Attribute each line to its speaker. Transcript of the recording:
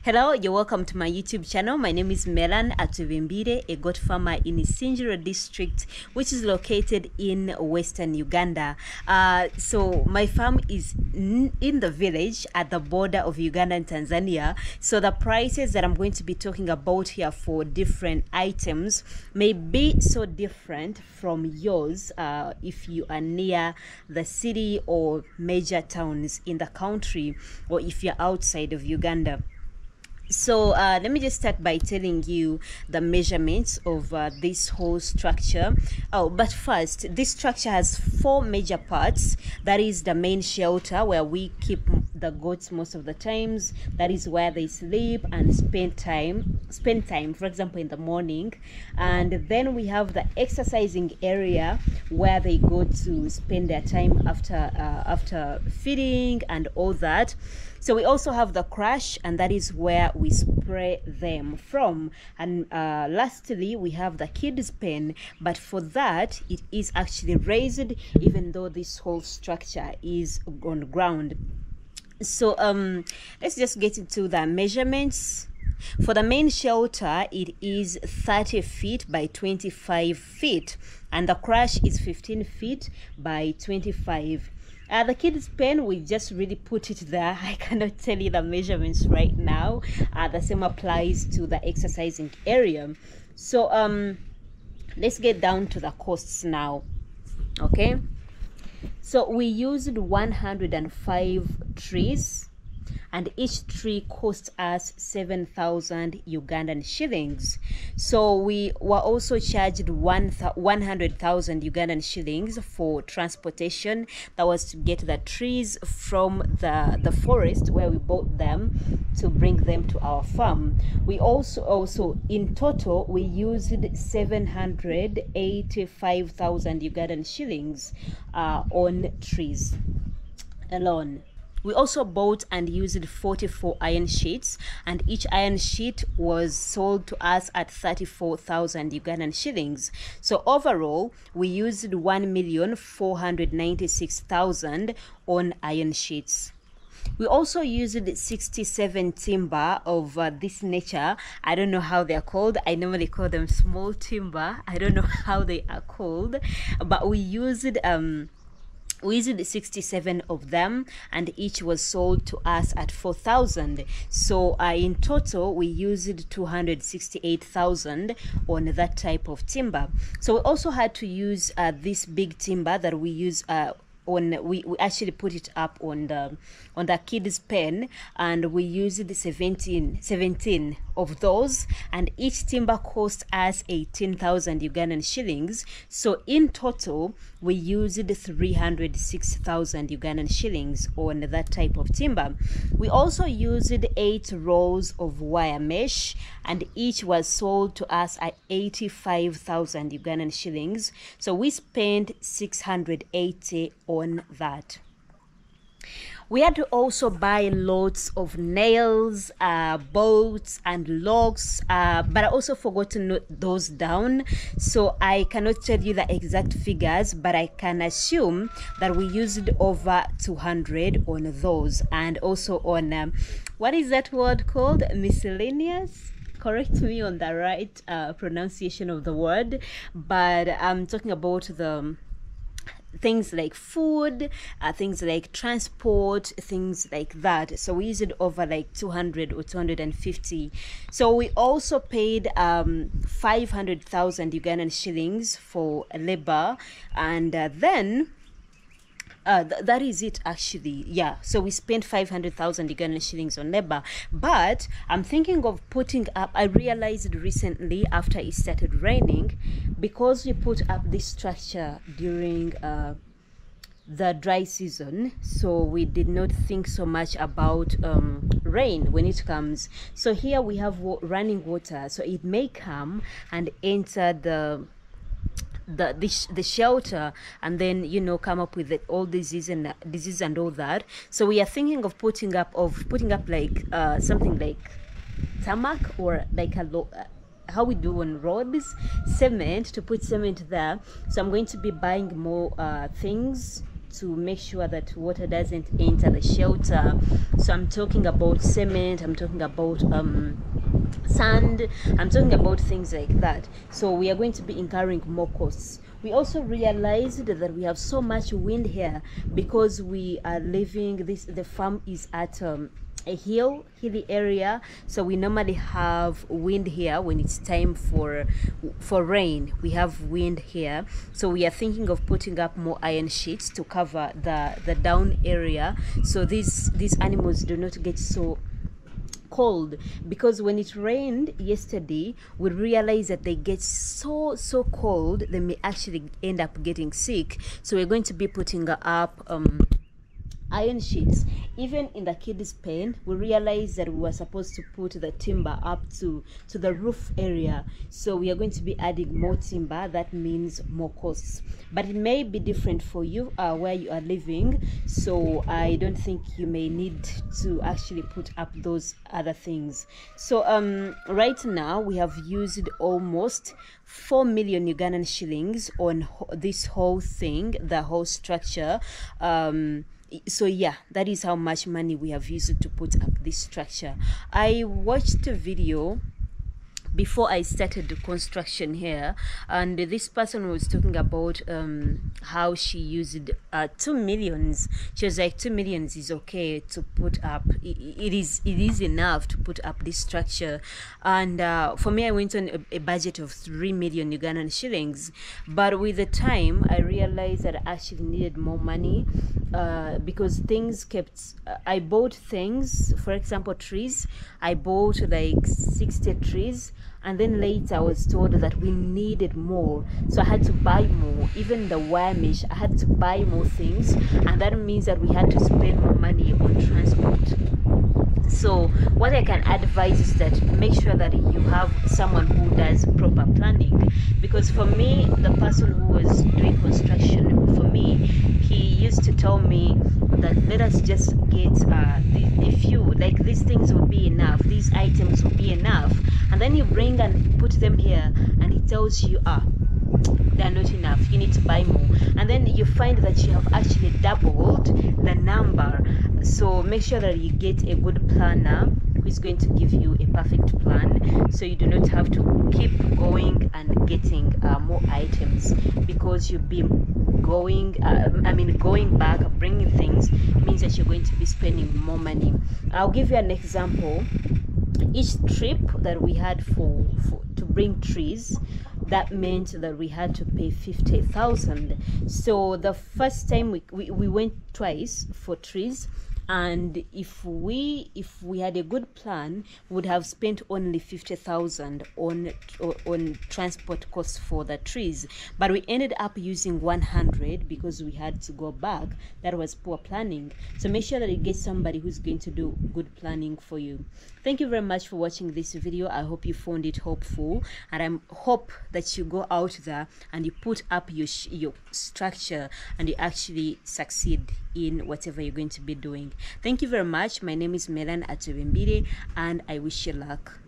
Speaker 1: Hello, you're welcome to my YouTube channel. My name is Melan Atuvimbire, a goat farmer in Isinjiro district, which is located in western Uganda. So my farm is in the village at the border of Uganda and Tanzania. So the prices that I'm going to be talking about here for different items may be so different from yours if you are near the city or major towns in the country, or if you're outside of Uganda. So let me just start by telling you the measurements of this whole structure. But first, this structure has 4 major parts. That is the main shelter where we keep the goats most of the times. That is where they sleep and spend time, for example, in the morning. And then we have the exercising area where they go to spend their time after feeding and all that. So we also have the crash, and that is where we spray them from. And lastly, we have the kids pen, but for that it is actually raised, even though this whole structure is on the ground. So let's just get into the measurements. For the main shelter, it is 30 feet by 25 feet, and the crash is 15 feet by 25. The kids pen, we just really put it there. I cannot tell you the measurements right now. The same applies to the exercising area. So let's get down to the costs now. Okay, so we used 105 trees, and each tree cost us 7,000 Ugandan shillings. So we were also charged 100,000 Ugandan shillings for transportation. That was to get the trees from the forest where we bought them to bring them to our farm. We also in total we used 785,000 Ugandan shillings on trees alone. We also bought and used 44 iron sheets, and each iron sheet was sold to us at 34,000 Ugandan shillings. So overall, we used 1,496,000 on iron sheets. We also used 67 timber of this nature. I don't know how they are called. I normally call them small timber. I don't know how they are called, but we used 67 of them, and each was sold to us at 4,000. So in total we used 268,000 on that type of timber. So we also had to use this big timber that we use we actually put it up on the kids pen, and we used 17 of those, and each timber cost us 18,000 Ugandan shillings. So in total we used 306,000 Ugandan shillings on that type of timber. We also used 8 rolls of wire mesh, and each was sold to us at 85,000 Ugandan shillings. So we spent 680 on that. We had to also buy lots of nails, bolts and locks, but I also forgot to note those down, so I cannot tell you the exact figures, but I can assume that we used over 200 on those. And also on what is that word called? Miscellaneous? Correct me on the right pronunciation of the word, but I'm talking about the things like food, things like transport, things like that. So we used over like 200 or 250. So we also paid 500,000 Ugandan shillings for labor, and then that is it actually. Yeah, so we spent 500,000 Ugandan shillings on labor. But I'm thinking of putting up, I realized recently after it started raining, because we put up this structure during the dry season, so we did not think so much about rain when it comes. So here we have running water, so it may come and enter the shelter, and then, you know, come up with all disease and all that. So we are thinking of putting up like something like tarmac, or like how we do on roads, cement, to put cement there. So I'm going to be buying more things to make sure that water doesn't enter the shelter. So I'm talking about cement, I'm talking about sand, I'm talking about things like that. So we are going to be incurring more costs. We also realized that we have so much wind here because we are living the farm is at a hilly area, so we normally have wind here when it's time for rain. We have wind here, so we are thinking of putting up more iron sheets to cover the down area, so these animals do not get so cold, because when it rained yesterday we realized that they get so cold they may actually end up getting sick. So we're going to be putting up iron sheets. Even in the kids' pen, we realized that we were supposed to put the timber up to the roof area, so we are going to be adding more timber. That means more costs, but it may be different for you where you are living, so I don't think you may need to actually put up those other things. So right now we have used almost 4 million Ugandan shillings on this whole thing, the whole structure. So yeah, that is how much money we have used to put up this structure. I watched a video before I started the construction here, and this person was talking about how she used 2 millions. She was like, 2 millions is okay to put up. It is enough to put up this structure. And for me, I went on a budget of 3 million Ugandan shillings, but with the time I realized that I actually needed more money because things kept I bought things, for example trees. I bought like 60 trees, and then later I was told that we needed more, so I had to buy more. Even the wire mesh, I had to buy more things, and that means that we had to spend more money on transport. So what I can advise is that make sure that you have someone who does proper planning, because for me, the person who was doing construction for me, he used to tell me that let us just get a few, like these things will be enough, these items will be enough, and then you bring and put them here and he tells you they are not enough, you need to buy more, and then you find that you have actually doubled the number. So make sure that you get a good planner who is going to give you a perfect plan, so you do not have to keep going and getting more items, because you'll be going going back, bringing things means that you're going to be spending more money. I'll give you an example. Each trip that we had for to bring trees, that meant that we had to pay 50,000. So the first time we went twice for trees, and if we had a good plan, we would have spent only 50,000 on transport costs for the trees, but we ended up using 100 because we had to go back. That was poor planning. So make sure that you get somebody who's going to do good planning for you. Thank you very much for watching this video. I hope you found it helpful, and I hope that you go out there and you put up your structure and you actually succeed in whatever you're going to be doing. Thank you very much. My name is Melan Atubembire, and I wish you luck.